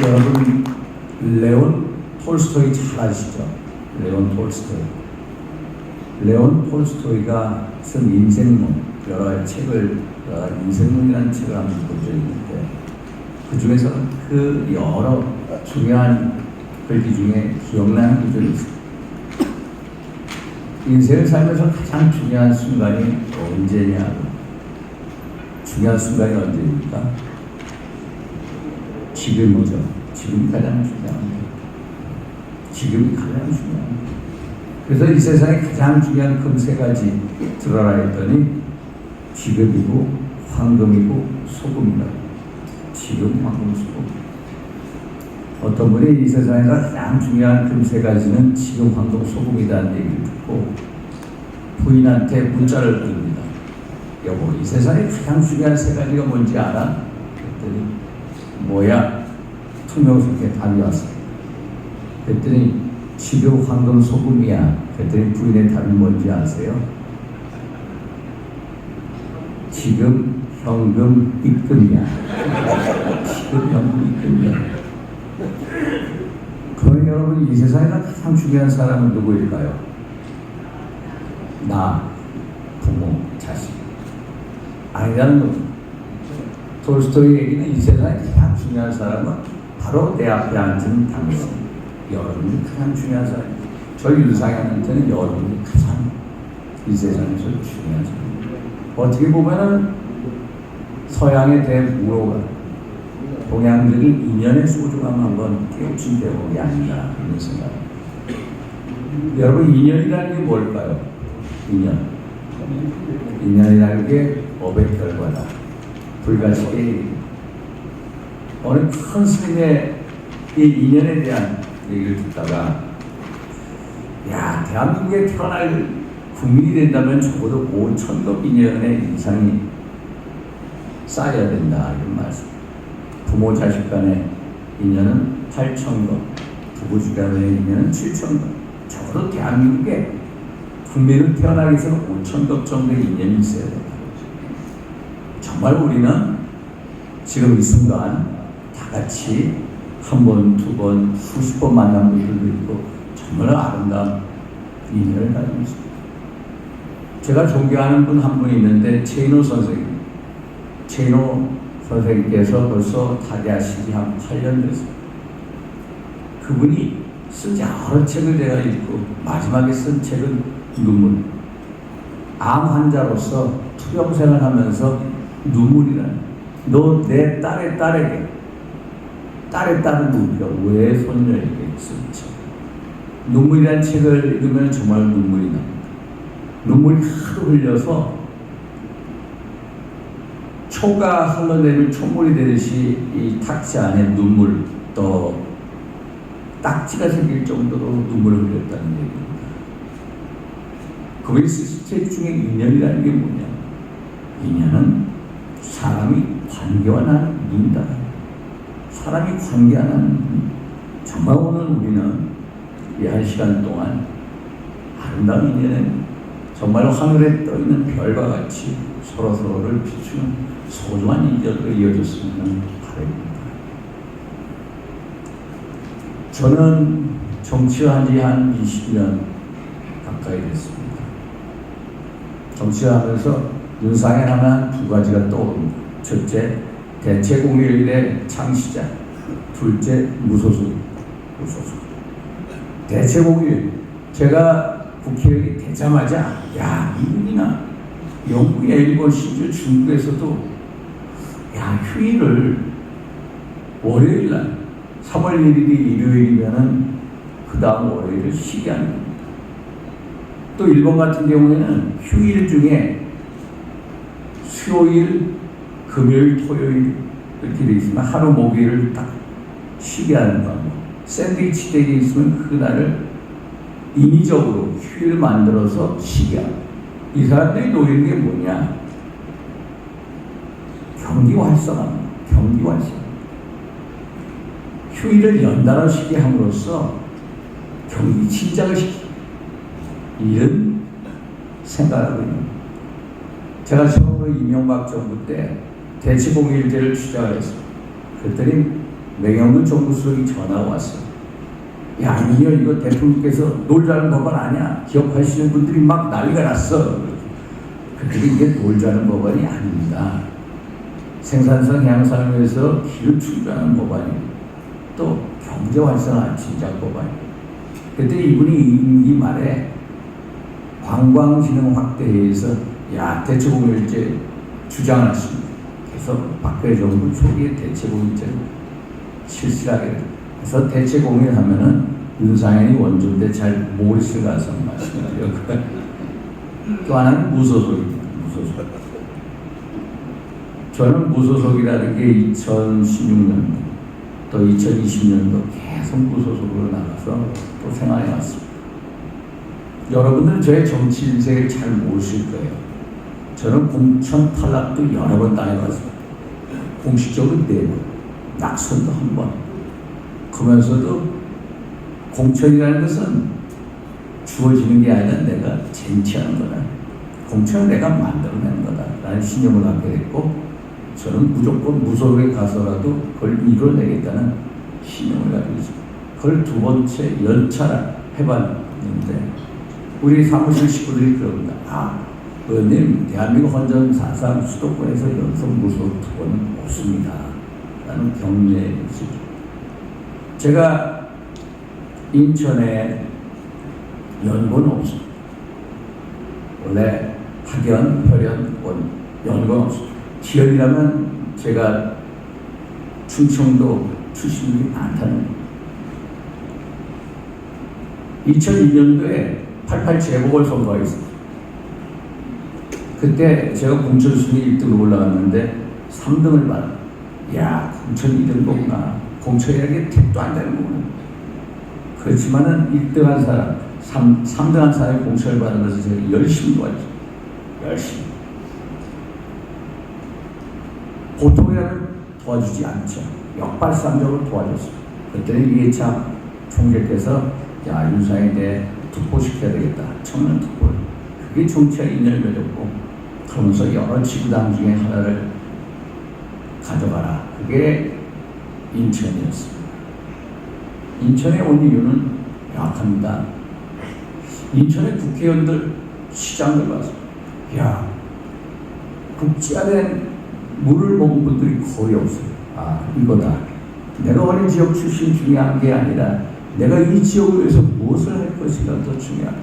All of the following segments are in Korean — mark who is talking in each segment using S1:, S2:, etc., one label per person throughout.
S1: 여러분 레온 톨스토이 잘 아시죠? 레온 톨스토이. 레온 톨스토이가 쓴 인생론, 여러 가지 책을, 인생론이라는 책을 한번 본 적이 있는데, 그 중에서 그 여러 중요한 글귀 중에 기억나는 구절이 있어요. 인생을 살면서 가장 중요한 순간이 언제냐? 중요한 순간이 언제입니까? 지금이죠. 지금이 가장 중요합니다. 지금이 가장 중요합니다. 그래서 이 세상에 가장 중요한 금 세 가지 들어라 했더니 지금이고 황금이고 소금이다. 지금, 황금, 소금. 어떤 분이 이 세상에서 가장 중요한 금 세 가지는 지금, 황금, 소금이라는 얘기를 듣고 부인한테 문자를 보냅니다. 여보, 이 세상에 가장 중요한 세 가지가 뭔지 알아? 그랬더니 뭐야? 투명스럽게 답이 왔어요. 그랬더니 지금, 황금, 소금이야. 그랬더니 부인의 답이 뭔지 아세요? 지금, 현금, 입금이야. 지금, 현금, 입금이야. 그러면 여러분, 이 세상에서 가장 중요한 사람은 누구일까요? 나, 부모, 자식. 아니라는 겁니다. 톨스토이 얘기는 이 세상에 가장 중요한 사람은 바로 내 앞에 앉은 당신. 여러분이 가장 중요한 사람입니다. 저희 윤상현한테는 여러분이 가장 이 세상에서 중요한 사람입니다. 어떻게 보면은 서양의 대무로가 동양적인 인연의 소중함 한번 깨우친 대목이 아닌가 이런 생각입니다. 여러분, 인연이라는 게 뭘까요? 인연이라는 게 업의 결과다. 불가식의 어느 큰 스님의 이 인연에 대한 얘기를 듣다가, 야, 대한민국에 태어날 국민이 된다면 적어도 5,000급 인연의 이상이 쌓여야 된다 이런 말씀. 부모 자식 간의 인연은 8,000급, 부부 간의 인연은 7,000급. 적어도 대한민국에 국민을 태어나기 위해서는 5,000급 정도의 인연이 있어야 된다. 정말 우리는 지금 이 순간 다 같이 한 번, 두 번, 수십 번 만난 분들도 있고 정말 아름다운 인연을 가지고 있습니다. 제가 존경하는 분 한 분 있는데 최인호 선생님. 최인호 선생님께서 벌써 타계하신 지 한 8년 됐습니다. 그분이 쓴 여러 책을 제가 읽고 마지막에 쓴 책은 눈물. 암 환자로서 투병 생활하면서 눈물이라는, 너 내 딸의 딸에게, 딸의 딸은 누구야? 외손녀에게 쓴 책. 눈물이라는 책을 읽으면 정말 눈물이 납니다. 눈물이 하도 흘려서 초가 흘러내리는 촛물이 되듯이 이 탁지 안에 눈물, 또 딱지가 생길 정도로 눈물을 흘렸다는 얘기입니다. 그의 책 중에 인연이라는 게 뭐냐? 인연은 사람이 관계와 나는 눈이다. 사람이 관계와 나는 눈. 정말 오늘 우리는 이 한 시간 동안 아름다운 인연에 정말 하늘에 떠있는 별과 같이 서로서로를 비추는 소중한 인연으로 이어졌으면 바랍니다. 저는 정치한 지 한 20년 가까이 됐습니다. 정치하면서 윤상현 하면 두 가지가 떠오릅니다. 첫째, 대체공휴일의 창시자. 둘째, 무소속. 대체공휴일. 제가 국회의원이 되자마자, 야, 미국이나 영국이나 일본, 심지어 중국에서도 야, 휴일을 월요일날 3월 1일이 일요일이면은 그 다음 월요일을 쉬게 하는 겁니다. 또 일본 같은 경우에는 휴일 중에 수요일, 금요일, 토요일 이렇게 돼 있으면 하루 목요일을 딱 쉬게 하는 방법. 샌드위치 댁에 있으면 그날을 인위적으로 휴일 만들어서 쉬게 하고. 이 사람들이 노리는 게 뭐냐? 경기 활성화입니다. 경기 활성화. 휴일을 연달아 쉬게 함으로써 경기 침착을 시키고 이런 생각을 하고 있는 겁니다. 제가 처음으로 이명박 정부 때 대체공휴일제를 주장을 했습니다. 그랬더니 매경근 정부수석이 전화가 왔어. 야, 이거 대통령께서 놀자는 법안 아니야. 기억하시는 분들이 막 난리가 났어. 근데 이게 놀자는 법안이 아닙니다. 생산성 향상을 위해서 기를 충전하는 법안이고 또 경제 활성화 진작 법안이고. 그때 이분이 이 말에 관광진흥 확대에 의해서 대체공유일제 주장하셨습니다. 그래서 박근혜 정부 초기에 대체공유일제를 실시하게 돼서 대체공유하면은 윤상현이 원조인데 잘 모르실 가서 말씀드렸고요. 또 하나는 무소속입니다. 무소속. 저는 무소속이라는 게 2016년도 또 2020년도 계속 무소속으로 나가서 또 생활해 왔습니다. 여러분들은 저의 정치 인생을 잘 모르실 거예요. 저는 공천 탈락도 여러 번 당해봤습니다. 공식적으로 4번, 낙선도 1번. 그러면서도 공천이라는 것은 주어지는 게 아니라 내가 쟁취하는 거다. 공천은 내가 만들어내는 거다. 라는 신념을 갖게 됐고, 저는 무조건 무소속에 가서라도 그걸 이뤄내겠다는 신념을 가지고 있습니다. 그걸 2번째 연차를 해봤는데, 우리 사무실 식구들이 그럽니다. 의원님, 대한민국 헌정 사상 수도권에서 연속 무소속 투표는 없습니다. 라는 격려의 모습이죠. 제가 인천에 연구는 없습니다. 원래 학연, 혈연, 연구는 없습니다. 지연이라면 제가 충청도 출신들이 많다는 겁니다. 2002년도에 88 재보궐선거가 있습니다. 그때 제가 공천 순위 1등으로 올라갔는데 3등을 받아. 공천 2등 거구나. 공천이라는 게 택도 안 되는 거구나. 그렇지만은 1등한 사람, 3등한 사람이 공천을 받으면서 제가 열심히 도왔죠. 열심히. 보통이라면 도와주지 않죠. 역발상적으로 도와줬어요. 그때는 이해창 총재께서 윤상에 대해 특보시켜야 되겠다. 청년 특보를. 그게 정치와 인연을 맺었고, 그러면서 여러 지구당 중에 하나를 가져가라. 그게 인천이었습니다. 인천에 온 이유는 약합니다. 인천의 국회의원들, 시장들 가서 국지 안에 물을 먹은 분들이 거의 없어요. 이거다. 내가 어린 지역 출신 중요한 게 아니라 내가 이 지역을 위해서 무엇을 할 것인가 더 중요하다.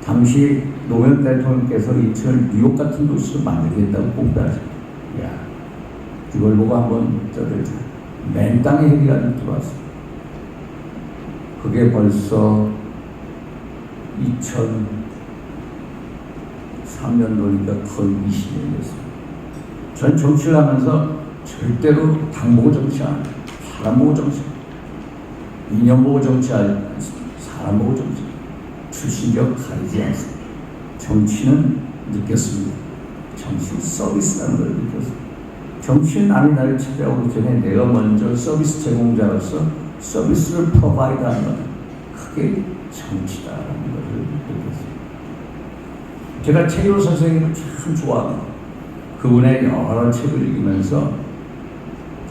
S1: 당시 노무현 대통령께서 인천을 뉴욕 같은 도시로 만들겠다고 공부하셨어요. 이걸 보고 한번 맨 땅에 핵이라는 들어왔어요. 그게 벌써 2003년도니까 거의 20년이 됐어요. 전 정치를 하면서 절대로 당 보고 정치 안 해요. 사람 보고 정치. 이념 보고 정치하지 않습니다. 사람 보고 정치. 출신적 가리지 않습니다. 정치는 느꼈습니다. 정치는 서비스라는 걸 느꼈습니다. 정치는 남이 나를 찾아오기 전에 내가 먼저 서비스 제공자로서 서비스를 프로바이드하는 것. 그게 정치다라는 것을 느꼈습니다. 제가 최일호 선생님을 참 좋아합니다. 그분의 여러 책을 읽으면서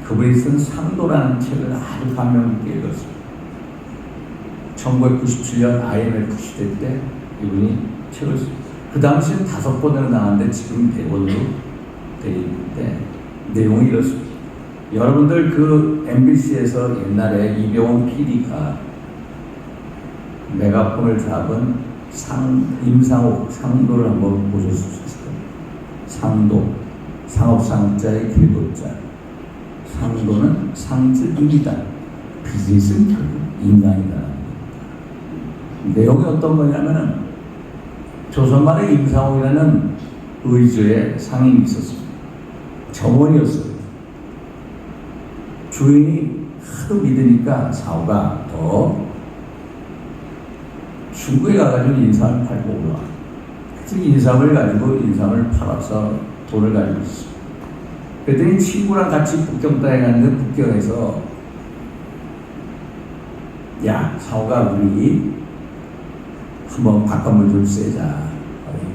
S1: 그분이 쓴 상도라는 책을 아주 감명 깊게 읽었습니다. 1997년 IMF 시대 때 이분이 책을 썼습니다. 그 당시엔 5번으로 나왔는데 지금 4번으로 되어 있는데 내용이 이렇습니다. 여러분들 그 MBC에서 옛날에 이병헌 PD가 메가폰을 잡은 임상옥 상도를 한번 보셨을 수 있을 거예요. 상도, 상업상자의 길도자. 상도는 상즈입니다. 비즈니스는 결국 인간이다. 내용이 어떤 거냐면은 조선말에 임상옥이라는 의주의 상인이 있었습니다. 점원이었어요. 주인이 하도 믿으니까 사오가 더 중국에 가가지고 인삼을 팔고 올라와. 그래서 인삼을 가지고 인삼을 팔아서 돈을 가지고 있어. 그랬더니 친구랑 같이 북경땅에 갔는데 북경에서 사오가 우리 한번 바깥물 좀 쐬자.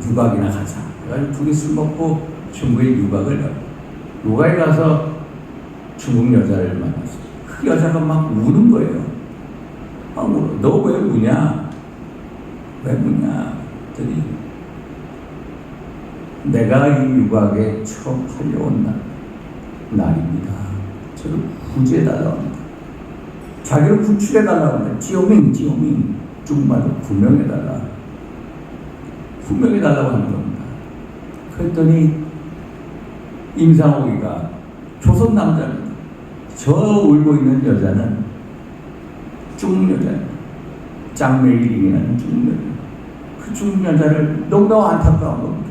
S1: 유곽이나 가자. 그래가지고 둘이 술 먹고 중국에 유곽을 가고 유곽에 가서 중국 여자를 만났어요. 그 여자가 막 우는 거예요. 너 왜 우냐? 왜 우냐? 그랬더니 내가 이 유곽에 처음 팔려온 날입니다. 저를 구제해달라고 합니다. 자기를 구출해달라고 합니다. 지오밍 중국말로 구명해달라. 구명해달라고 하는 겁니다. 그랬더니 임상옥이가 조선 남자입니다. 저 울고 있는 여자는 중국 여자입니다. 짱메이링이라는 중국 여자. 그 중국 여자를 너무너무 안타까운 겁니다.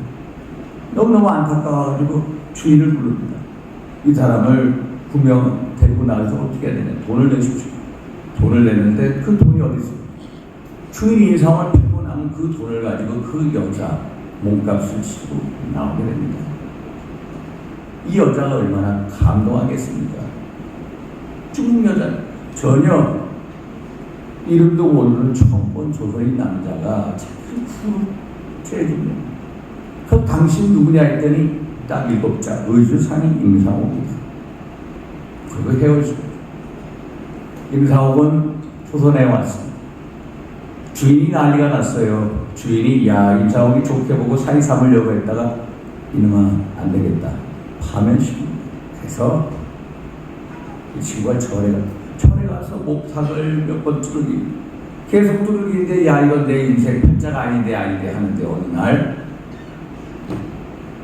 S1: 너무너무 안타까워가지고 주인을 부릅니다. 이 사람을 구명 데리고 나가서 어떻게 해야 되냐? 돈을 내십시오. 돈을 내는데 그 돈이 어디 있어요? 주인 인상을 팔고 나면 그 돈을 가지고 그 여자 몸값을 치고 나오게 됩니다. 이 여자가 얼마나 감동하겠습니까? 중국 여자 전혀 이름도 모르는 처음 본 조선인 남자가 자꾸 후퇴해줍니다. 그럼 당신 누구냐 했더니 딱 7자 의주산인 임상옥이다. 그리고 헤어집니다. 임상옥은 조선에 왔습니다. 주인이 난리가 났어요. 주인이 임상옥이 좋게 보고 사이 삼으려고 했다가 이놈아 안 되겠다. 파면시킵니다. 그래서 이 친구가 절에 가서 목탁을 몇 번 두르기 계속 두르기인데 이건 내 인생 팔자가 아닌데 하는데 어느 날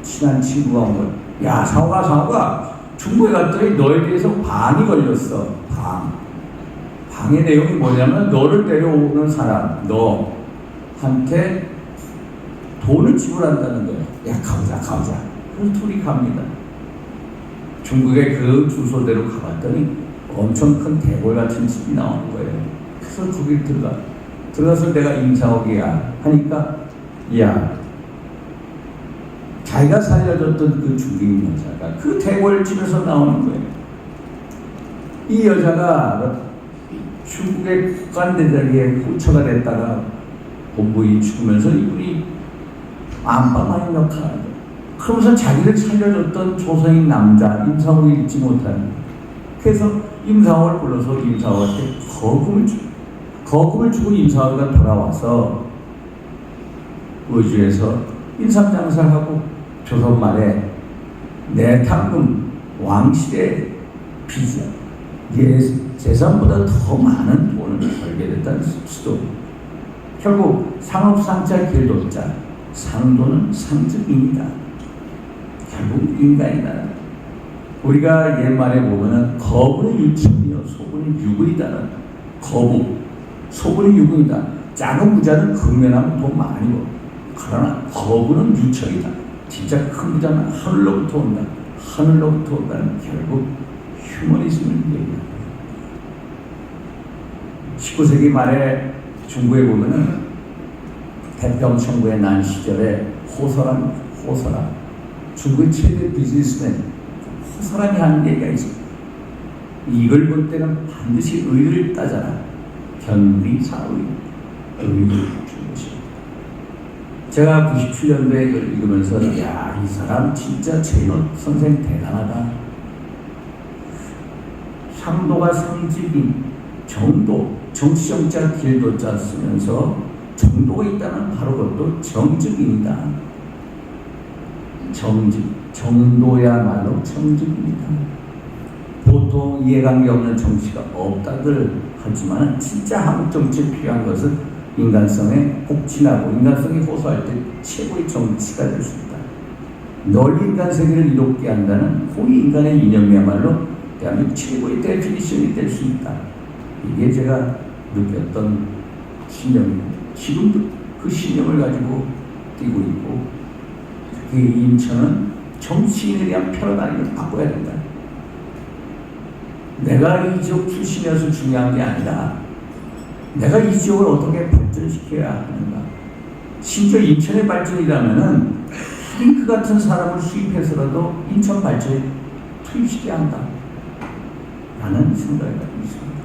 S1: 친한 친구가 온 거야. 상호가 중국에 갔더니 너에 대해서 방이 걸렸어. 방의 내용이 뭐냐면 너를 데려오는 사람 너한테 돈을 지불한다는 거야. 가보자. 그래서 둘이 갑니다. 중국의 그 주소대로 가봤더니 엄청 큰 대궐 같은 집이 나오는 거예요. 그래서 거기 들어가서 내가 임상옥이야 하니까 자기가 살려줬던 그 중국인 여자가 그 대궐집에서 나오는 거예요. 이 여자가 중국의 국간대장에 후처가 됐다가 본부인 죽으면서 이분이 안방마인 역할을 하죠. 그러면서 자기를 살려줬던 조선인 남자 임상옥이 잊지 못하는 거예요. 그래서 임상옥을 불러서 임상옥한테 거금을 주고 임상옥이가 돌아와서 의주에서 인삼장사를 하고 조선 말에 내탕금 왕실의 빚이야. 재산보다 더 많은 돈을 벌게 됐다는 수도. 결국 상업상자 길도자 상도는 상즉인이다. 결국 인간이다. 우리가 옛말에 보면은 거부는 유천이요 소부는 유근이다는 소부는 유근이다. 작은 부자는 근면하면 돈 많이 벌어. 그러나 거부는 유천이다. 진짜 큰 부자는 하늘로부터 온다는 결국 휴머니즘을 얘기합니다. 19세기 말에 중국에 보면은 태평천구에 난 시절에 호서람 중국의 최대 비즈니스맨 호서람이 하는 얘기가 있습니다. 이걸 볼 때는 반드시 의를 따져라. 견비사의 의를 주는 것입니다. 제가 97년도에 이걸 읽으면서 이 사람 진짜 제인호 선생 대단하다. 상도가 상직인 정치정자 길도자 쓰면서 정도가 있다는 바로 그것도 정직인이다. 정도야말로 정직입니다. 보통 이해관계 없는 정치가 없다들 하지만 진짜 한국 정치에 필요한 것은 인간성에 혹진하고 인간성이 호소할 때 최고의 정치가 될 수 있다. 널리 인간 세계를 이롭게 한다는 호의 인간의 이념이야말로 대한민국 최고의 데피니션이 될 수 있다. 이게 제가 느꼈던 신념입니다. 지금도 그 신념을 가지고 뛰고 있고, 그 인천은 정치인에 대한 패러다임을 바꿔야 된다. 내가 이 지역 출신이어서 중요한 게 아니라 내가 이 지역을 어떻게 발전시켜야 하는가. 심지어 인천의 발전이라면은 링크 같은 사람을 수입해서라도 인천 발전에 투입시켜야 한다. 라는 생각이 있습니다.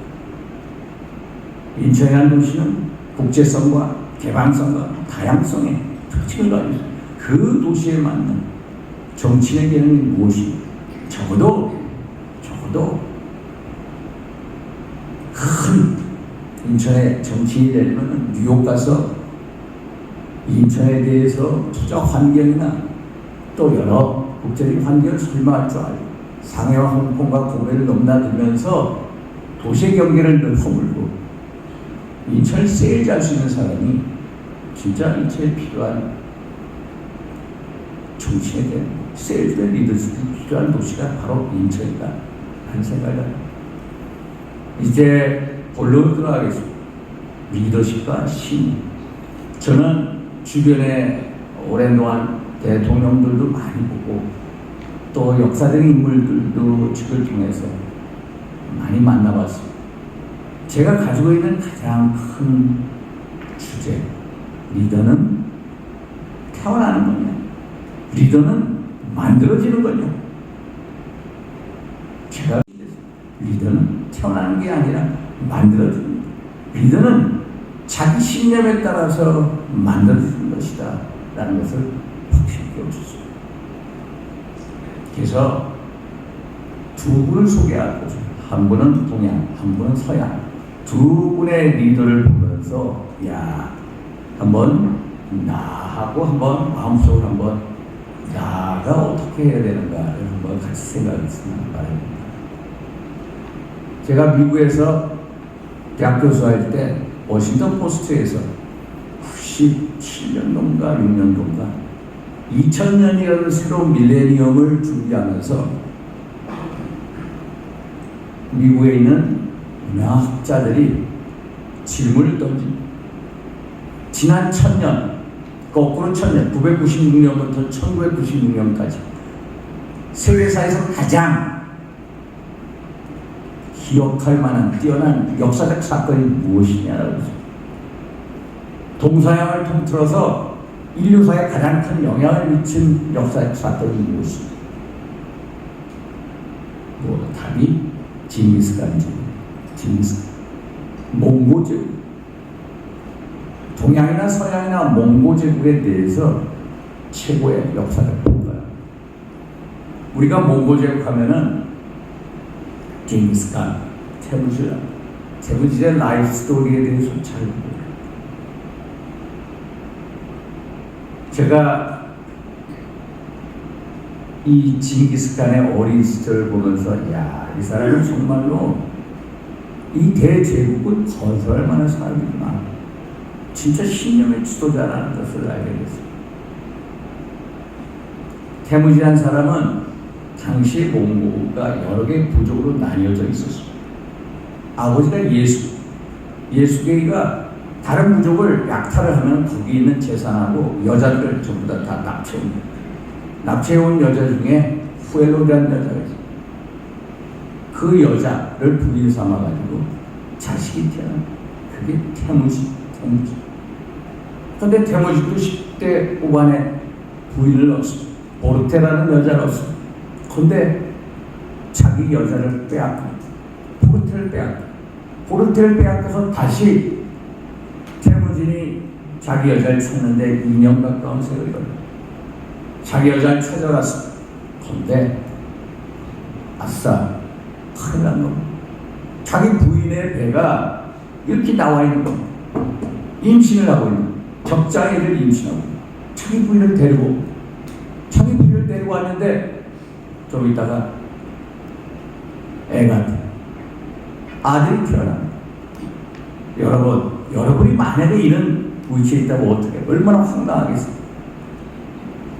S1: 인천이라는 도시는 국제성과 개방성과 다양성의 특징을 가지고 있습니다. 그 도시에 맞는 정치인의 기능이 무엇인가? 적어도 큰 인천에 정치인이 되려면 뉴욕 가서 인천에 대해서 투자 환경이나 또 여러 국제적인 환경을 설명할 줄 알고 상해와 홍콩과 고베를 넘나들면서 도시의 경계를 늘 허물고 인천을 세일할 수 있는 사람이 진짜 인천에 필요한 정치에 대한 세일된 리더십이 필요한 도시가 바로 인천이다 하는 생각을 합니다. 이제 본론으로 들어가겠습니다. 리더십과 신임. 저는 주변에 오랜 동안 대통령들도 많이 보고 또 역사적인 인물들도 책을 통해서 많이 만나봤습니다. 제가 가지고 있는 가장 큰 주제, 리더는 태어나는 거냐, 리더는 만들어지는 거냐. 제가 리더는 태어나는 게 아니라 만들어지는 거예요. 리더는 자기 신념에 따라서 만들어지는 것이다 라는 것을 확실히 깨우쳤습니다. 그래서 두 분을 소개할 거죠. 한 분은 동양, 한 분은 서양. 두 분의 리더를 보면서 한번 나하고 한번 마음속으로 한번 나가 어떻게 해야 되는가를 한번 같이 생각했으면 바랍니다. 제가 미국에서 대학 교수할 때 워싱턴 포스트에서 97년도인가 6년도인가 2000년이라는 새로운 밀레니엄을 준비하면서 미국에 있는 유명한 학자들이 질문을 던집니다. 지난 1000년, 거꾸로 1000년, 996년부터 1996년까지 세계사에서 가장 기억할 만한 뛰어난 역사적 사건이 무엇이냐라고 했습니다. 동서양을 통틀어서 인류사에 가장 큰 영향을 미친 역사적 사건이 무엇이냐. 답이 징기스칸이죠. 징기스칸. 몽고 제국. 동양이나 서양이나 몽고 제국에 대해서 최고의 역사적 평가. 우리가 몽고 제국 하면은 징기스칸, 태무질의 라이프 스토리에 대해서 잘 모릅니다. 제가 이 징기스칸의 어린 시절을 보면서 이 사람은 정말로 이 대제국을 건설할 만한 사람이구나. 진짜 신념의 지도자라는 것을 알게 됐습니다. 태무지란 사람은 당시 몽고가 여러 개의 부족으로 나뉘어져 있었습니다. 아버지가 예수계가 다른 부족을 약탈을 하면 거기 있는 재산하고 여자들을 전부 다 납치합니다. 납치해온 여자 중에 후엘로라는 여자가 있어요. 그 여자를 부인 삼아가지고 자식이 태어납니다. 그게 태무지. 그런데 태무지도 10대 후반에 부인을 얻습니다. 보르테라는 여자를 얻습니다. 그런데 자기 여자를 빼앗깁니다. 보르테를 빼앗겨서 다시 태무진이 자기 여자를 찾는데 2년 가까운 세월이 걸립니다. 자기 여자를 찾아갔습니다. 그런데 아싸, 큰일 난 겁니다. 자기 부인의 배가 이렇게 나와 있는 겁니다. 임신을 하고 있는 겁니다. 적장애를 임신하고 있는 겁니다. 자기 부인을 데리고 왔는데 좀 있다가 애가 아들이 태어납니다. 여러분이 만약에 이런 위치에 있다면 어떻게, 얼마나 황당하겠습니까?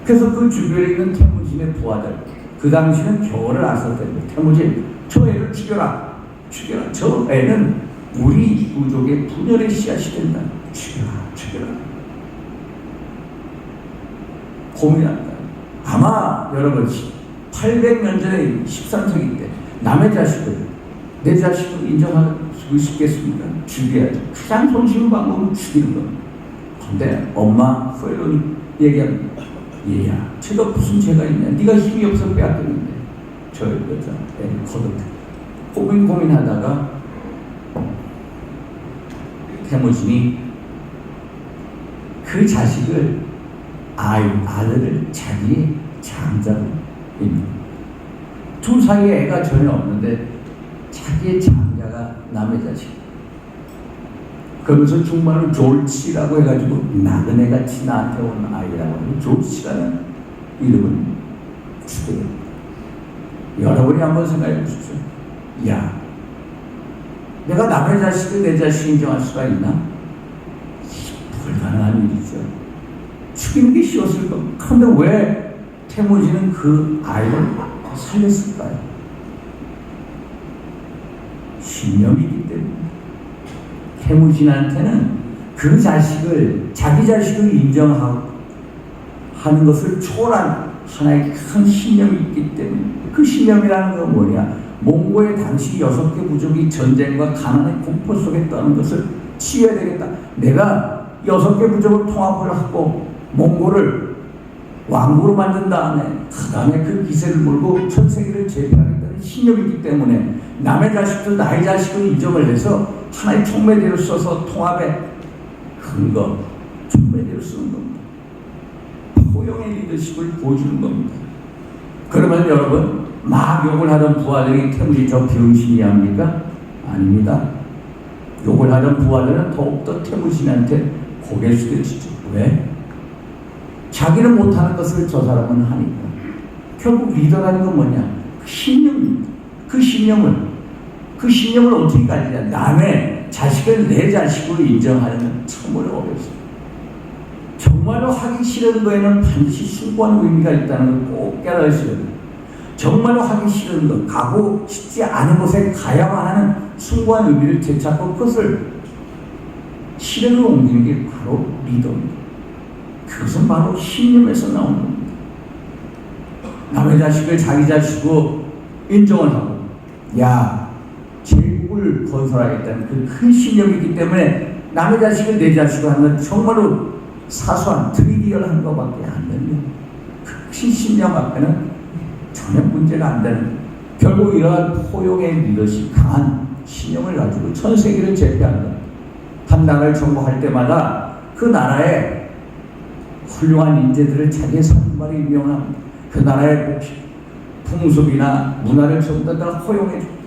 S1: 그래서 그 주변에 있는 태무진의 부하들, 그 당시는 겨울을 아셨답니다. 태무진, 저 애를 죽여라. 저 애는 우리 부족의 분열의 씨앗이 된다. 죽여라. 고민한다. 아마 여러분 800년 전에 13세기 때 남의 자식을 내 자식을 인정할 수 있겠습니까? 죽여야죠. 가장 손쉬운 방법은 죽이는 겁니다. 그런데 엄마 후엘론이 얘기합니다. 얘야, 제가 무슨 죄가 있냐? 네가 힘이 없어 빼앗겼는데 저 여자 애를 거뒀다. 고민하다가 태무진이 그 자식을 아들을 자기의 장자로 입니다. 둘 사이에 애가 전혀 없는데 자기의 장자가 거다가 남의 자식. 그러면서 정말로 졸치라고 해가지고 나그네같이 나한테 온 아이라고 하는 졸치라는 이름을 주게 됩니다. 여러분이 한번 생각해 보십시오. 야, 내가 남의 자식을 내 자식 인정할 수가 있나? 불가능한 일이죠. 죽이는 게 쉬웠을 겁니다. 그런데 왜 태무지는 그 아이를 살렸을까요? 신념이기 때문에. 태무진한테는 그 자식을, 자기 자식을 인정하고 하는 것을 초월한 하나의 큰 신념이 있기 때문에. 그 신념이라는 건 뭐냐? 몽고의 당시 6개 부족이 전쟁과 가난의 공포 속에 떠는 것을 치유해야 되겠다. 내가 6개 부족을 통합을 하고 몽고를 왕국으로 만든 다음에 그 다음에 그 기세를 몰고 전 세계를 제패하겠다는 신념이기 때문에 남의 자식도 나의 자식을 인정을 해서 하나의 촉매대로 써서 통합의 근거, 촉매대로 쓰는 겁니다. 포용의 리더십을 보여주는 겁니다. 그러면 여러분, 막 욕을 하던 부하들이 태무지 저 병신이야 합니까? 아닙니다. 욕을 하던 부하들은 더욱더 태무진한테 고개 숙여지죠. 왜? 자기는 못하는 것을 저 사람은 하니까. 결국 리더라는 건 뭐냐? 그 신념입니다. 그 신념을 어떻게 가지냐? 남의 자식을 내 자식으로 인정하려면 참으로 어렵습니다. 정말로 하기 싫은 거에는 반드시 숭고한 의미가 있다는 걸 꼭 깨달으셔야 돼요. 정말로 하기 싫은 것, 가고 싶지 않은 곳에 가야만 하는 숭고한 의미를 되찾고 그것을 실행으로 옮기는 게 바로 리더입니다. 그것은 바로 신념에서 나오는 겁니다. 남의 자식을 자기 자식으로 인정을 하고, 야, 제국을 건설하겠다는 그 큰 신념이기 때문에 남의 자식을 내 자식으로 하는 건 정말로 사소한 트리비얼한 것밖에 안 됩니다. 그 큰 신념 앞에는 전혀 문제가 안 되는, 결국 이러한 포용의 리더십, 강한 신념을 가지고 전 세계를 제패한다. 한 나라를 정복할 때마다 그 나라의 훌륭한 인재들을 자기의 선발에 임명합니다. 그 나라의 풍습이나 문화를 전부 다 허용해줍니다.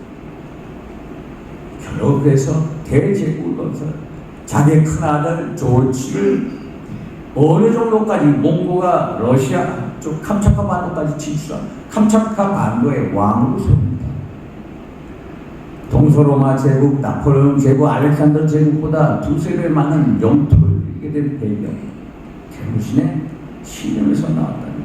S1: 결국 그래서 대제국을 건설, 자기의 큰아들 조치를 어느 정도까지 몽고가 러시아 쪽 캄차카 반도까지 진출한 캄차카 반도의 왕으로 세웁니다. 동서로마 제국, 나폴레옹 제국, 알렉산더 제국보다 두세 배 많은 영토를 이루게 된 배경, 태무진의 신념에서 나왔다는 것.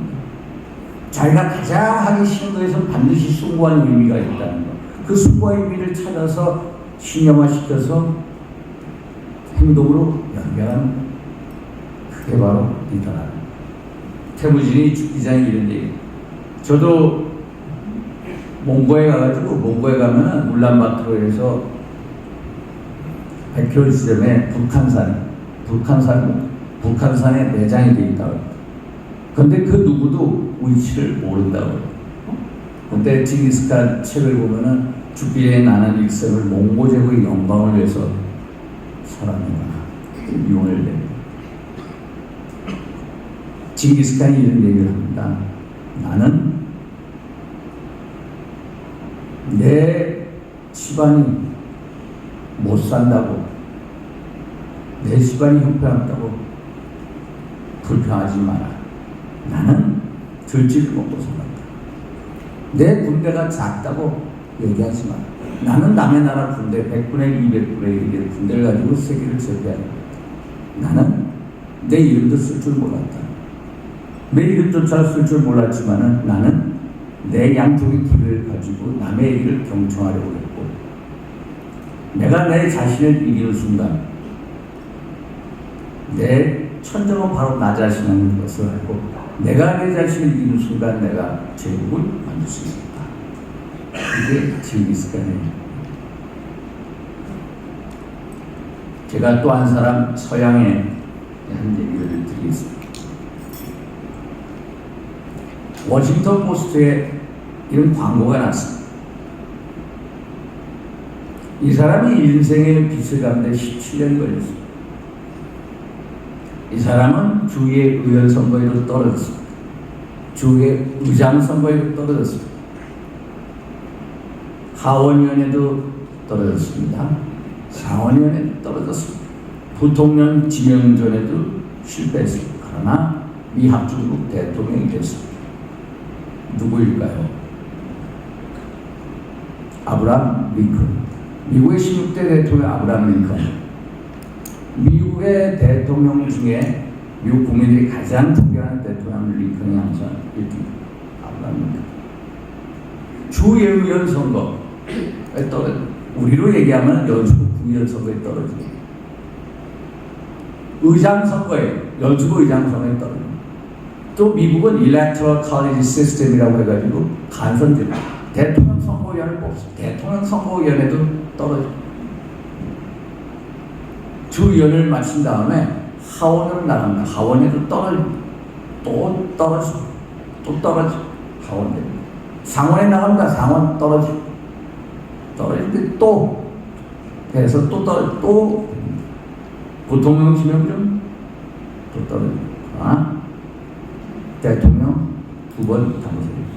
S1: 자기가 가장 하기 싫은 것에서 반드시 숭고한 의미가 있다는 것. 그 숭고한 의미를 찾아서 신념화시켜서 행동으로 연결하는, 그게 바로 리더라는 것. 태무진이 죽기 전에 이런 얘기. 저도 몽고에 가가지고, 몽고에 가면은 울란바토르에서 100km 지점에 북한산에 매장이 돼 있다고. 근데 그 누구도 위치를 모른다고. 근데 징기스칸 책을 보면은 죽기 전에 나는 일생을 몽고 제국의 영광을 위해서 살았구나. 유언을 냅니다. 징기스칸이 이런 얘기를 합니다. 나는 내 집안이 못 산다고, 내 집안이 형편없다고 불평하지 마라. 나는 들쥐를 먹고 살았다. 내 군대가 작다고 얘기하지 마라. 나는 남의 나라 군대 100분의 200분의 1의 군대를 가지고 세계를 제패하는 거다. 나는 내 이름도 쓸 줄 몰랐다. 내 이름조차 쓸 줄 몰랐지만은 나는 내 양쪽의 길을 가지고 남의 일을 경청하려고 했고, 내가 내 자신을 이기는 순간 내 천정은 바로 나 자신이라는 것을 알고, 내가 내 자신을 이기는 순간 내가 제국을 만들 수 있었다. 이게 징기스칸의. 제가 또 한 사람 서양의 한 얘기를 드리겠습니다. 워싱턴 포스트에 이런 광고가 났습니다. 이 사람이 인생의 빚을 갚는데 17년 걸렸습니다. 이 사람은 주의 의원 선거에도 떨어졌습니다. 주의 의장 선거에도 떨어졌습니다. 하원위원회도 떨어졌습니다. 상원의원에도 떨어졌습니다. 부통령 지명전에도 실패했습니다. 그러나 미합중국 대통령이 됐습니다. 누구일까요? 아브라함 링컨. 미국의 16대 대통령 아브라함 링컨. 미국의 대통령 중에 미국 국민들이 가장 존경하는 대통령 링컨이 항상 1등. 아브라함 링컨. 주의회의원 선거에 떨어져. 우리로 얘기하면 연수구 구의원 선거에 떨어지고, 의장 선거에, 연수구 의장 선거에 떨어지고, 또 미국은 Electoral College System이라고 해가지고 간선제, 대통령 선거위원회를 뽑습니다. 대통령 선거위원회도 떨어지고, 주의원을 마친 다음에 하원으로 나갑니다. 하원에도 떨어지고, 또 떨어지고, 또 떨어지고, 하원됩니다. 상원에 나갑니다. 상원 떨어지고, 떨어질 때 또 해서 또 떨어지고, 또 부통령 지명중 또 떨어지고, 대통령 두 번 당선입니다.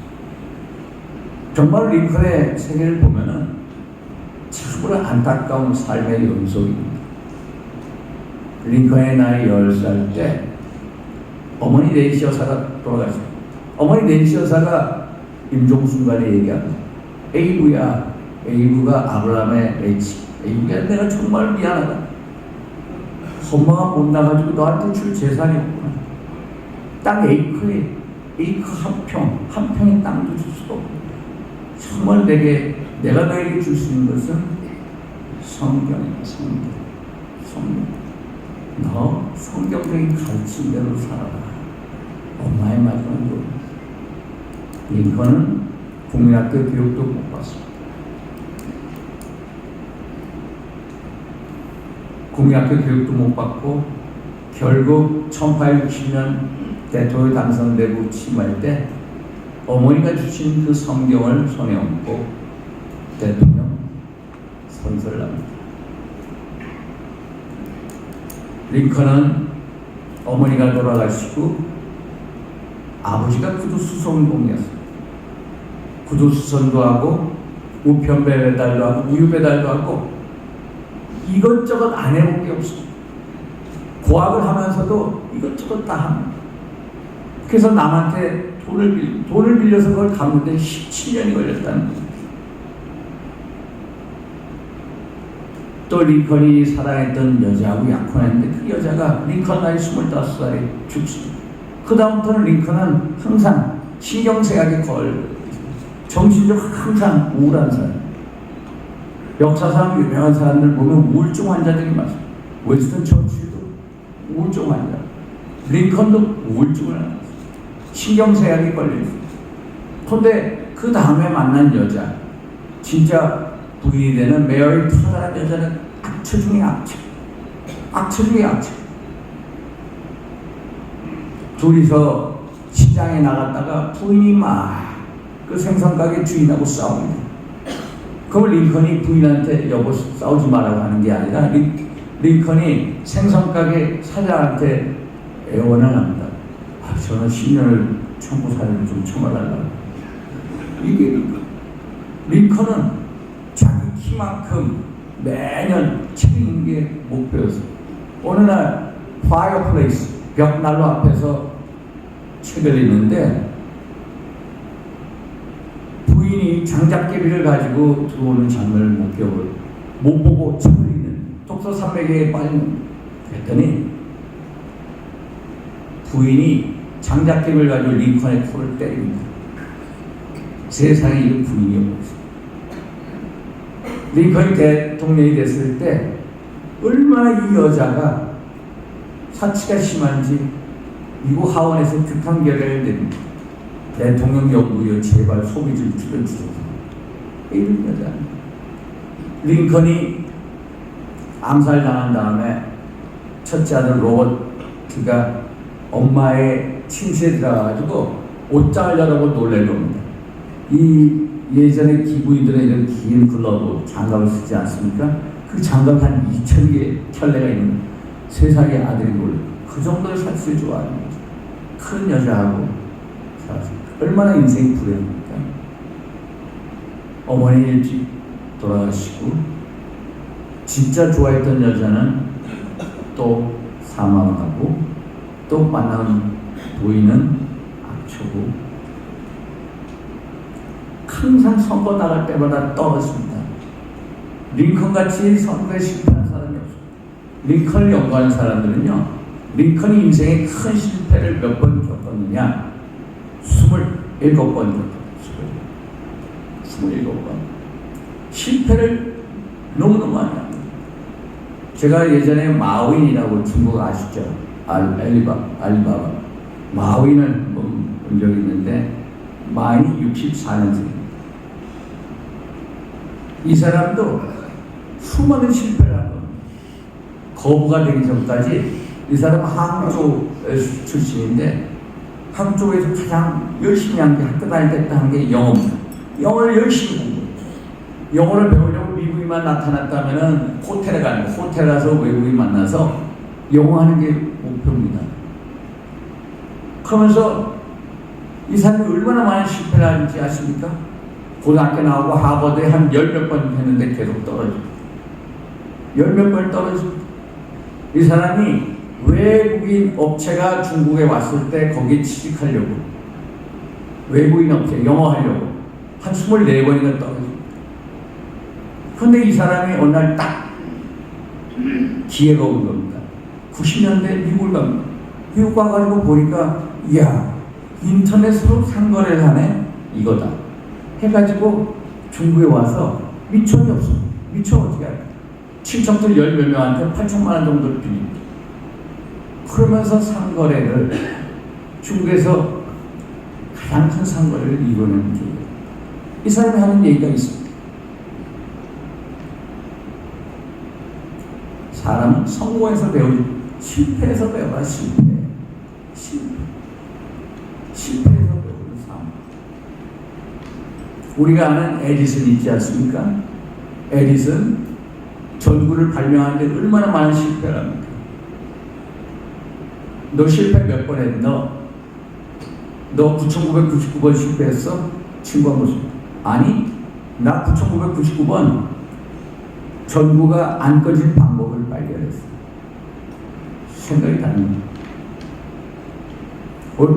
S1: 정말 링컨의 세계를 보면은 참으로 안타까운 삶의 연속입니다. 링컨의 나이 10살 때 어머니 낸시 여사가 돌아가셨습니다. 어머니 낸시 여사가 임종순간에 얘기합니다. 에이브야, 에이브가 아브라함의 H. 에이브야, 내가 정말 미안하다. 엄마가 못 나가지고 너한테 줄 재산이 없구나. 땅 에이크 한 평의 땅도 줄 수가 없고, 정말 내가 너에게 줄 수 있는 것은 성경이야. 성경. 너 성경적인 가르침대로 살아라. 엄마의 마지막 노래. 링컨은 국민학교 교육도 못 받습니다. 국민학교 교육도 못 받고 결국 1860년 대통령 당선되고 취임할 때 어머니가 주신 그 성경을 손에 얹고 대통령 선서를 합니다. 링컨은 어머니가 돌아가시고 아버지가 구두수송공이었습니다. 구두수선도 하고 우편 배달도 하고 우유 배달도 하고 이것저것 안 해본 게 없습니다. 고학을 하면서도 이것저것 다 합니다. 그래서 남한테 돈을 빌려서 그걸 갚는데 17년이 걸렸다는 거예요. 또 링컨이 사랑했던 여자하고 약혼했는데 그 여자가 링컨 나이 25살에 죽습니다. 그 다음부터는 링컨은 항상 신경쇠약에 정신적으로 항상 우울한 사람. 역사상 유명한 사람들 보면 우울증 환자들이 많습니다. 윈스턴 처칠도 우울증 환자, 링컨도 우울증을 앓았어요. 신경쇠약이 걸려있어요. 그런데 그 다음에 만난 여자, 진짜 부인이 되는 메어리 터라는 여자는 악처 중에 악처. 악처 중에 악처. 둘이서 시장에 나갔다가 부인이 막 그 생선가게 주인하고 싸웁니다. 그걸 링컨이 부인한테 여보 싸우지 말라고 하는 게 아니라 링컨이 생선가게 사장한테 애원을 합니다. 저는 10년을 청구사를 좀 처벌하려고. 이게 링컨은 자기 키만큼 매년 책 읽는 게 목표였어요. 어느 날 파이어플레이스 벽난로 앞에서 책을 읽는데 부인이 장작개비를 가지고 들어오는 장면을 못 보고 책을 읽는 독서 산맥에 빠진. 그랬더니 부인이 장작개비를 가지고 링컨의 코를 때립니다. 세상에 이런 부인이 없어요. 링컨이 대통령이 됐을 때 얼마나 이 여자가 사치가 심한지 미국 하원에서 규탄 결의를 냅니다. 대통령 연구위원 제발 소비 좀 줄여주소서. 이런 여자. 링컨이 암살당한 다음에 첫째 아들 로버트가 엄마의 침실에 들어가가지고 옷장을 열어보고 놀랄 겁니다. 이 예전에 기부인들은 이런 긴 글러브 장갑을 쓰지 않습니까? 그 장갑 한 2,000개 켤레가 있는 세상의 아들이 놀래. 그 정도의 사치를 좋아하는 거죠. 큰 여자하고 살았습니다. 얼마나 인생이 불행합니까? 어머니 일찍 돌아가시고 진짜 좋아했던 여자는 또 사망하고 또 만나는 부인은 악초고 항상 선거 나갈 때마다 떨어집니다. 링컨같이 선거에 실패한 사람이 없어요. 링컨을 연구하는 사람들은요, 링컨이 인생의 큰 실패를 몇 번 겪었느냐? 27번 겪었어요. 27번. 실패를 너무너무 많이 합니다. 제가 예전에 마윈이라고 중국 아시죠? 알리바바. 마윈을 본 적이 있는데, 마윈이 64년생입니다. 이 사람도 수많은 실패를 한 겁니다. 거부가 되기 전까지 이 사람은 항저우 출신인데 항저우에서 가장 열심히 한 게 학교 다닐 때 한 게 영어입니다. 영어를 열심히 공부해요. 영어를 배우려고 미국인만 나타났다면 호텔에 가는 거예요. 호텔 가서 외국인 만나서 영어 하는 게 목표입니다. 그러면서 이 사람이 얼마나 많은 실패를 하는지 아십니까? 고등학교 나오고 하버드에 한 10몇 번 했는데 계속 떨어집니다. 10몇 번 떨어집니다. 이 사람이 외국인 업체가 중국에 왔을 때 거기에 취직하려고, 외국인 업체 영어 하려고 한 24번이나 떨어집니다. 그런데 이 사람이 어느 날 딱 기회가 온 겁니다. 90년대 미국을 갑니다. 미국 가가지고 보니까 이야, 인터넷으로 상거래를 하네? 이거다 해가지고 중국에 와서 미천이 없어. 미천 어떻게 할까? 친척들 10몇 명한테 8천만 원 정도를 빌립니다. 그러면서 상거래를, 중국에서 가장 큰 상거래를 이루는 게 이 사람이 하는 얘기가 있습니다. 사람은 성공해서 배우지 실패해서 배워라. 실패해서 배우는 삶. 우리가 아는 에디슨 있지 않습니까? 에디슨 전구를 발명하는데 얼마나 많은 실패를 합니까? 너 실패 몇 번 했어? 너 9,999번 실패했어? 친구 한번 줘. 아니, 나 9,999번 전구가 안 꺼진 방법을 발견했어. 생각이 다릅니다.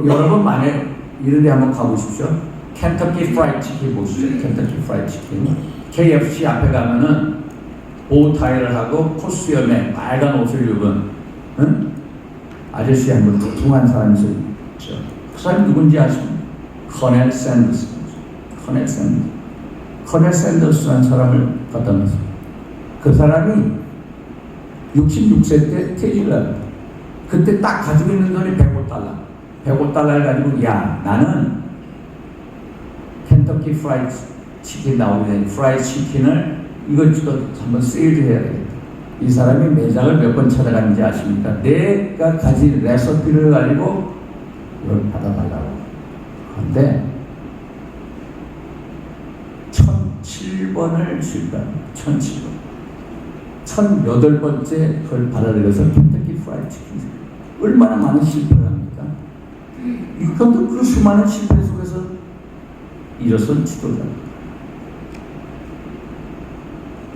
S1: 여러분 만약 이런 데 한번 가보십시오. 켄터키 프라이드 치킨 보시죠. 켄터키 프라이드 치킨. KFC 앞에 가면은 보타이를 하고 코스염에 빨간 옷을 입은, 응? 아저씨 한번 뚱뚱한 사람이 있죠. 그 사람이 누군지 아십니까? 커넬 샌더스. 커넬 샌더스라는 사람을 갖다 놨어요. 그 사람이 66세 때 퇴직을 합니다. 그때 딱 가지고 있는 돈이 $105. $105를 가지고, 야, 나는 켄터키 프라이드 치킨 나오게 된 프라이드 치킨을 이것저것 한번 세일을 해야 되겠다. 이 사람이 매장을 몇 번 찾아갔는지 아십니까? 내가 가진 레시피를 가지고 이걸 받아달라고. 그런데 1007번을 실패합니다. 1007번. 1008번째 그걸 받아들여서 켄터키 프라이드 치킨. 얼마나 많은 실패를 합니까? 이것도 그 수많은 실패 속에서 일어선 지도자입니다.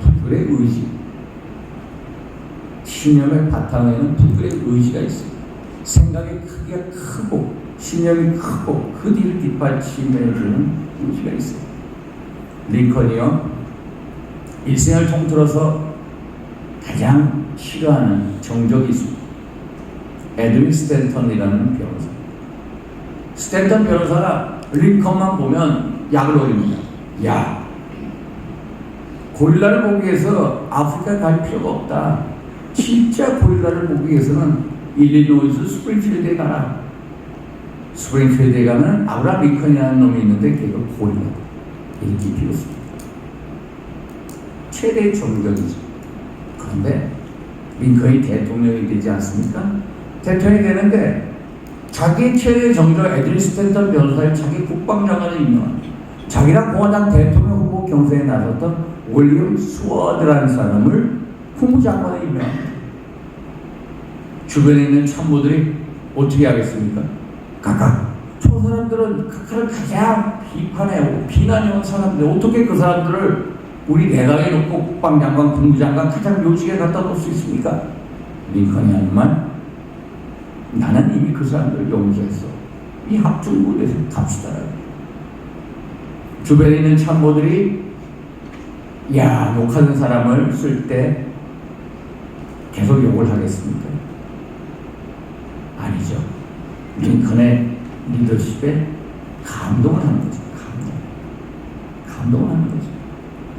S1: 부들의 의지. 신념의 바탕에는 부들의 의지가 있습니다. 생각의 크기가 크고 신념이 크고 그 뒤를 뒷받침해주는 의지가 있습니다. 링컨이요, 일생을 통틀어서 가장 싫어하는 정적이 있습니다. 에드윈 스탠턴이라는 변호사. 스탠턴 변호사가 링컨만 보면 약을 올립니다. 야, 고릴라를 보기 위해서 아프리카 갈 필요가 없다. 진짜 고릴라를 보기 위해서는 일리노이스 스프링필드에 가라. 스프링필드에 가면 아브라함 링컨이라는 놈이 있는데 걔가 고릴라. 이렇게 피웠습니다. 최대의 정적이죠. 그런데 링컨이 대통령이 되지 않습니까? 대통령이 되는데 자기 최대의 정적 에드윈 스탠턴 변호사를 자기 국방장관을 임명합니다. 자기랑 공화당 대통령 후보 경선에 나섰던 윌리엄 스워드라는 사람을 국무장관을 임명합니다. 주변에 있는 참모들이 어떻게 하겠습니까? 각각 저 사람들은 그를 가장 비판해오고 비난해온 사람들, 어떻게 그 사람들을 우리 내각에 놓고 국방장관, 국무장관 가장 요직에 갖다 놓을 수 있습니까? 링컨이 하지만 나는 이미 그 사람들을 용서했어. 이 합중국에서 갑시다. 주변에 있는 참모들이 야, 욕하는 사람을 쓸 때 계속 욕을 하겠습니까? 아니죠. 링컨의 리더십에 감동을 하는 거죠. 감동을 하는 거죠.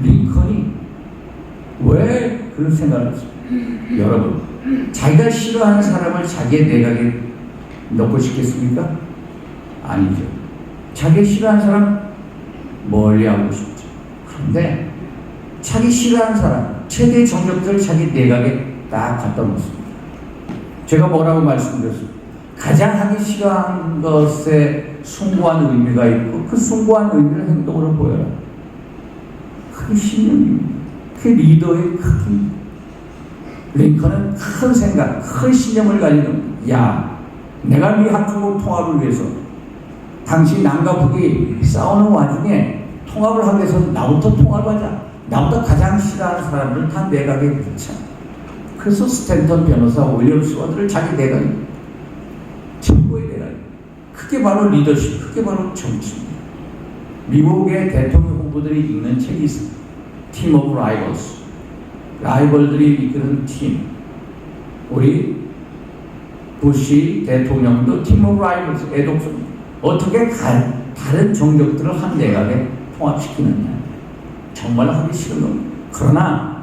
S1: 링컨이 왜 그런 생각을 했습니까? 여러분, 자기가 싫어하는 사람을 자기의 내각에 넣고 싶겠습니까? 아니죠. 자기가 싫어하는 사람 멀리 하고 싶죠. 그런데 자기 싫어하는 사람, 최대의 정력들을 자기 내각에 딱 갖다 놓습니다. 제가 뭐라고 말씀드렸습니까? 가장 하기 싫어하는 것에 숭고한 의미가 있고 그 숭고한 의미를 행동으로 보여라. 그게 신념입니다. 그게 리더의 크기입니다. 링컨은 큰 생각, 큰 신념을 가지고 야, 내가 네 합중국 통합을 위해서 당시 남과 북이 싸우는 와중에 통합을 하기 위해서 나부터 통합하자. 나보다 가장 싫어하는 사람들을 다 내각에 붙여. 그래서 스탠턴 변호사, 윌리엄 스워드를 자기 내각에 최고의 내각에. 그게 바로 리더십, 그게 바로 정치입니다. 미국의 대통령 후보들이 읽는 책이 있습니다. 팀 오브 라이벌스. 라이벌들이 이끄는 팀. 우리 부시 대통령도 팀 오브 라이벌스 애독서입니다. 어떻게 다른 정적들을 한 내각에 통합시키느냐. 정말 하기 싫은 것. 그러나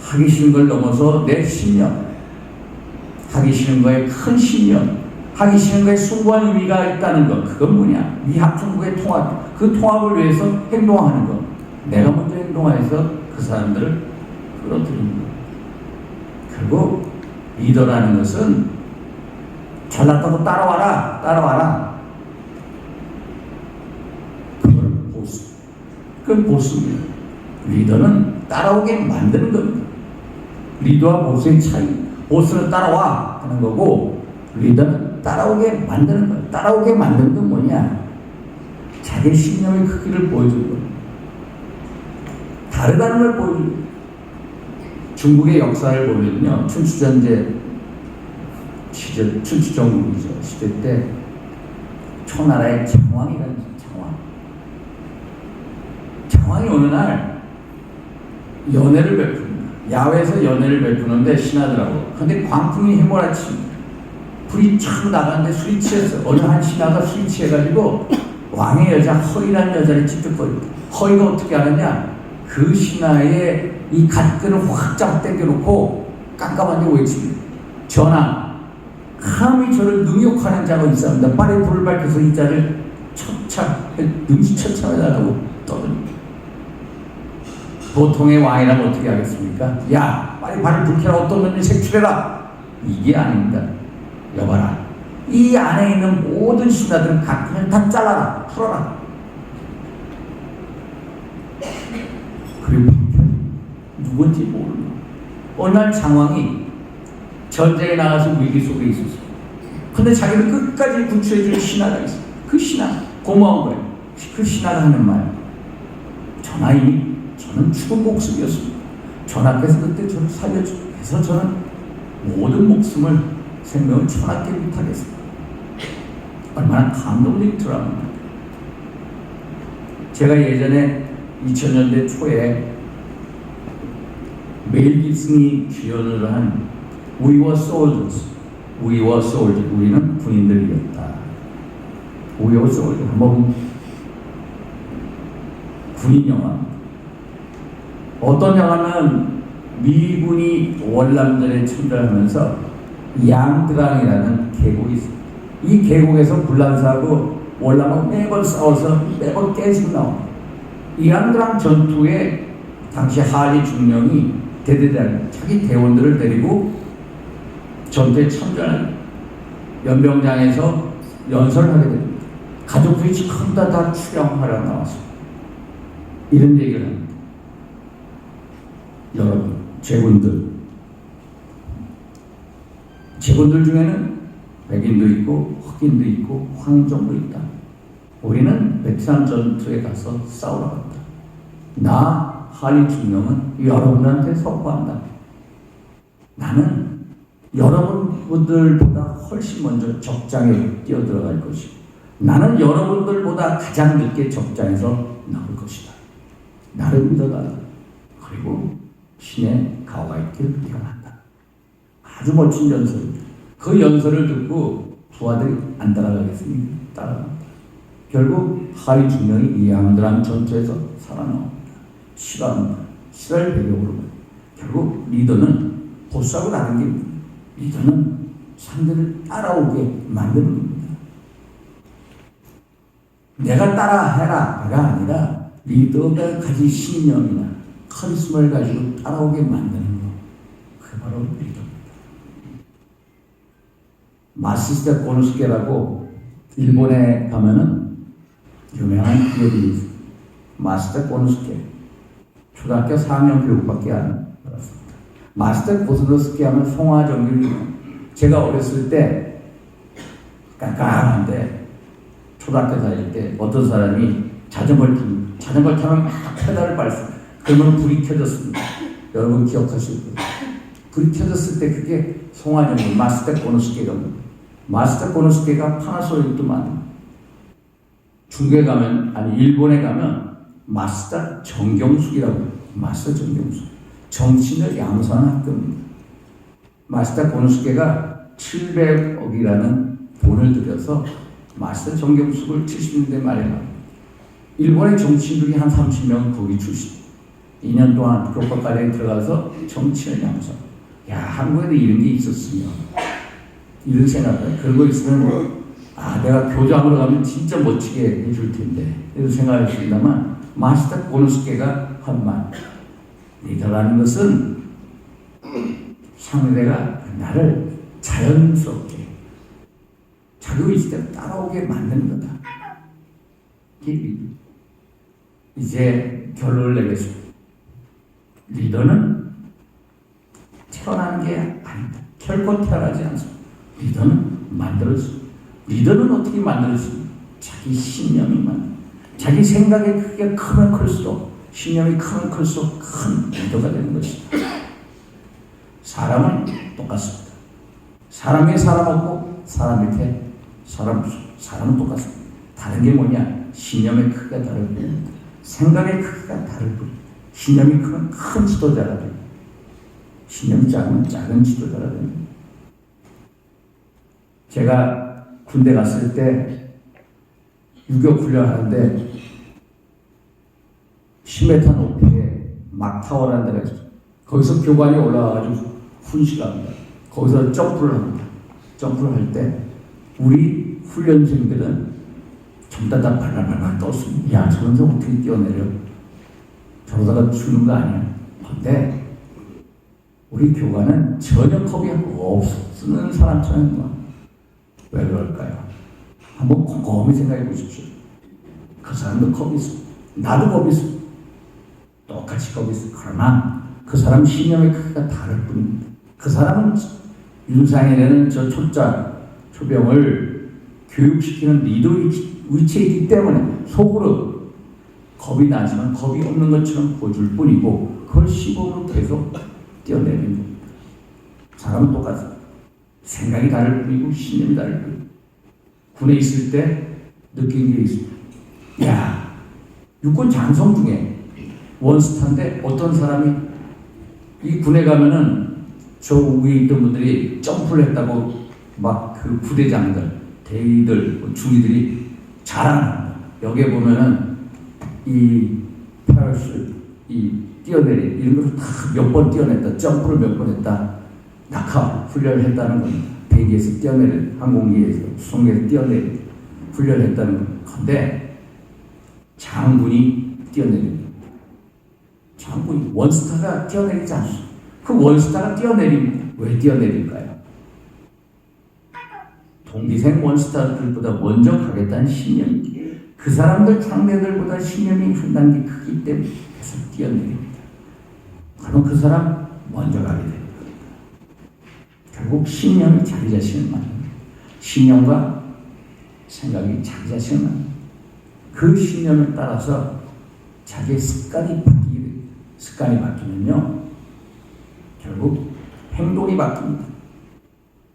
S1: 하기 싫은 걸 넘어서 내 신념, 하기 싫은 거에 큰 신념, 하기 싫은 거에 숭고한 의미가 있다는 것. 그건 뭐냐? 이 합중국의 통합, 그 통합을 위해서 행동하는 것. 내가 먼저 행동해서 그 사람들을 끌어들이는 것. 결국 리더라는 것은 잘났다고 따라와라. 그건 보수. 그건 보수입니다. 리더는 따라오게 만드는 겁니다. 리더와 보수의 차이. 보수는 따라와 하는 거고 리더는 따라오게 만드는 거예요. 따라오게 만드는 건 뭐냐? 자기 신념의 크기를 보여주는 거예요. 다르다는 걸 보여주는 거예요. 중국의 역사를 보면요, 춘추전제 시절, 춘추전국이죠. 시대 때 초나라의 장왕이라는 장왕이 어느 날 연회를 베풉니다. 야외에서 연회를 베푸는데 신하들하고. 근데 광풍이 휘몰아칩니다. 불이 촥 나가는데 술이 취했어. 어느 한 신하가 술이 취해가지고 왕의 여자 허이라는 여자를 찝찝거립니다. 허이가 어떻게 하느냐? 그 신하의 이 갓끈을 확 잡아 당겨놓고 깜깜한데 외칩니다. 전하, 감히 저를 능욕하는 자가 있습니다. 빨리 불을 밝혀서 이 자를 능지처참해달라고 떠듭니다. 보통의 왕이라면 어떻게 하겠습니까? 야, 빨리 발을 불켜라. 어떤 놈이 색출해라. 이게 아닙니다. 여봐라. 이 안에 있는 모든 신하들은 갓끈을 다 잘라라. 풀어라. 그리고 누군지 모르는. 어느 날 장왕이 전쟁에 나가서 위기 속에 있었어요. 근데 자기를 끝까지 구출해줄 신하가 있어요. 그 신하 고마운 거예요. 그 신하가 하는 말. 전하이니 저는 죽은 목숨이었습니다. 전하께서 그때 저를 살려주고 해서 저는 모든 목숨을 생명을 전하께 부탁했습니다. 얼마나 감동적인 드라마입니다. 제가 예전에 2000년대 초에 멜 깁슨이 주연을 한 We Were Soldiers, 우리는 군인들이었다. We Were Soldiers 한번 군인 영화. 어떤 영화는 미군이 월남전에 참전하면서 양드강이라는 계곡이 있습니다. 이 계곡에서 불란사하고 월남하고 매번 싸워서 매번 깨지고 나옵니다. 이 양드강 전투에 당시 하리 중령이 대대장 자기 대원들을 데리고 전투에 참전한 연병장에서 연설을 하게 됩니다. 가족들이 전부 다 출영하러 나왔습니다. 이런 얘기를 합니다. 여러분, 제군들 중에는 백인도 있고 흑인도 있고 황종도 있다. 우리는 베트남 전투에 가서 싸우러 갔다. 나 하리 중령은 여러분한테 선포한다. 나는 여러분들보다 훨씬 먼저 적장에 뛰어들어갈 것이고 나는 여러분들보다 가장 늦게 적장에서 나올 것이다. 나를 믿어달라. 그리고 신의 가호가 있기를 일어난다. 아주 멋진 연설입니다. 그 연설을 듣고 부하들이 안 따라가겠습니까? 따라갑니다. 결국 하리 중령이 이 암드람 전투에서 살아나옵니다. 실화입니다. 실화를 배경으로. 결국 리더는 보스하고 다른 게 리더는 상대를 따라오게 만드는 겁니다. 내가 따라해라가 아니라 리더가 가진 신념이나 카리스마를 가지고 따라오게 만드는 거. 그게 바로 리더입니다. 마시스타 고노스케라고 일본에 가면은 유명한 기업이 있어요. 마시스타 고노스케. 초등학교 4학년 교육밖에 안 받았습니다. 마시스타 고노스케 하면 송화정률이 제가 어렸을 때 깜깜한데 초등학교 다닐 때 어떤 사람이 자전거를 타면 막 페달을 밟습니다. 그러면 불이 켜졌습니다. 여러분 기억하실 거예요. 불이 켜졌을 때 그게 송화정률 마시스타 고노스케가 마시스타 고노스케가 파나소닉도 많아요. 중국에 가면 아니 일본에 가면 마시스타 정경숙이라고 해요. 마시스타 정경숙. 정신을 양성하는 학교입니다. 마시스타 고노스케가 700억이라는 돈을 들여서 마시스타 정경숙을 70년대 말에 합니다. 일본의 정치인들이 한 30명 거기 출신. 2년 동안 교과과정에 들어가서 정치를 양성. 야, 한국에도 이런 게 있었으면 이런 생각을 그러고 있으면 내가 교장으로 가면 진짜 멋지게 해줄 텐데 이런 생각을 했습니다만 마시스타 고노스케가 한 말 리더라는 것은 상대가 나를 자연스럽게 자기 의지대로 따라오게 만드는 거다. 이제 결론을 내겠습니다. 리더는 태어나는 게 아니다. 결코 태어나지 않습니다. 리더는 만들어집니다. 리더는 어떻게 만들어집니까? 자기 신념이 만듭니다. 자기 생각이 크게 크면 클수록 신념이 크면 클수록 큰 리더가 되는 것입니다. 사람은 똑같습니다. 사람 위에 사람 없고 사람 밑에 사람 없습니다. 사람은 똑같습니다. 다른 게 뭐냐? 신념의 크기가 다를 뿐입니다. 생각의 크기가 다를 뿐입니다. 신념이 크면 큰 지도자가 됩니다. 신념이 작으면 작은 지도자가 됩니다. 제가 군대 갔을 때 유격 훈련하는데 10m 높이에 막타워라는 데가 있어요. 거기서 교관이 올라와가지고 훈시합니다. 거기서 점프를 합니다. 점프를 할 때 우리 훈련생들은 전부 다 발발발발 떴습니다. 야, 저런데 어떻게 뛰어내려? 저러다가 죽는 거 아니야? 근데 우리 교관은 전혀 겁이 없는 사람처럼 막 왜 그럴까요? 한번 곰곰이 생각해 보십시오. 그 사람도 겁이 있어. 나도 겁이 있어. 똑같이 겁이 있어. 그러나 그 사람 신념의 크기가 다를 뿐입니다. 그 사람은 윤상현에는 저 초병을 교육시키는 리더 위치에 있기 때문에 속으로 겁이 나지만 겁이 없는 것처럼 보여줄 뿐이고 그걸 시범으로 계속 뛰어내리는 겁니다. 사람은 똑같습니다. 생각이 다를 뿐이고 신념이 다를 뿐이고 군에 있을 때 느낀 게 있습니다. 야, 육군 장성 중에 원스타인데 어떤 사람이 이 군에 가면은 저 위에 있던 분들이 점프를 했다고 막 그 부대장들, 대위들, 중위들이 자랑합니다. 여기에 보면은 이 패러슈트, 이 뛰어내리 이런 것을 다 몇 번 뛰어냈다, 점프를 몇 번 했다, 낙하 훈련을 했다는 겁니다. 비행기에서 뛰어내리, 항공기에서, 수송기에서 뛰어내리 훈련을 했다는 겁니다. 그런데 장군이 뛰어내립니다. 장군이 원스타가 뛰어내리지 않습니다. 그 원스타가 뛰어내립니다. 왜 뛰어내릴까요? 동기생 원스타들보다 먼저 가겠다는 신념입니다. 그 사람들 상대들보다 신념이 한 단계 크기 때문에 계속 뛰어내립니다. 그럼 그 사람 먼저 가게 됩니다. 결국 신념이 자기 자신을 만듭니다. 신념과 생각이 자기 자신을 만듭니다. 그 신념에 따라서 자기의 습관이 바뀌게 됩니다. 습관이 바뀌면요, 결국 행동이 바뀝니다.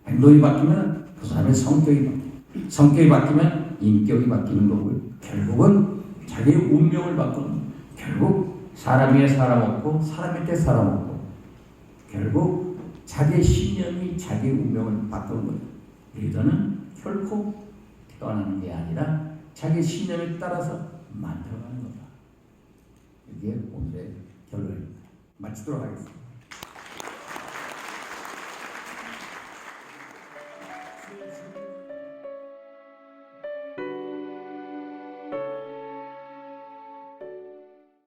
S1: 행동이 바뀌면 그 사람의 성격이 바뀝니다. 성격이 바뀌면 인격이 바뀌는 거고요. 결국은 자기의 운명을 바꾸는, 결국 사람 위에 사람 없고 사람 밑에 사람 없고, 결국 자기의 신념이 자기의 운명을 바꾸는 거예요. 리더는 결코 떠나는 게 아니라 자기의 신념에 따라서 만들어가는 거다. 이게 오늘의 결론입니다. 마치도록 하겠습니다.